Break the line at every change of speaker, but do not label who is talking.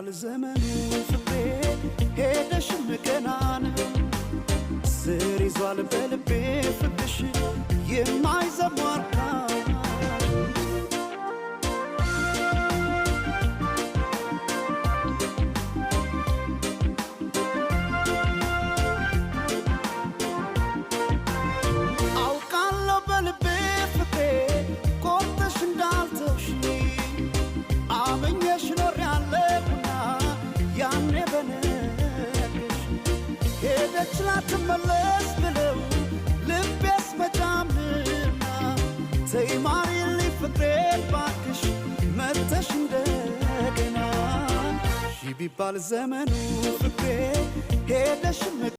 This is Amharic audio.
ቢባል ዘመኑ ፍቅሬ ሄደሽም ገናን ስር ይዟል በልቤ ፍቅርሽ የማይዘሟርካ አውቃለሁ በልቤ ፍቅሬ ቆርጠሽ እንዳልተውሽ አመኘሽ ኖሬያለሁና ያኔ በነገርሽ ሄደች ላትመለስ ብለው ልቤስ መጫምና ተይ ማሪልኝ ፍቅሬ እባክሽ መጥተሽ እንደገና ሺ ቢባል ዘመኑ ፍቅሬ ሄደሽ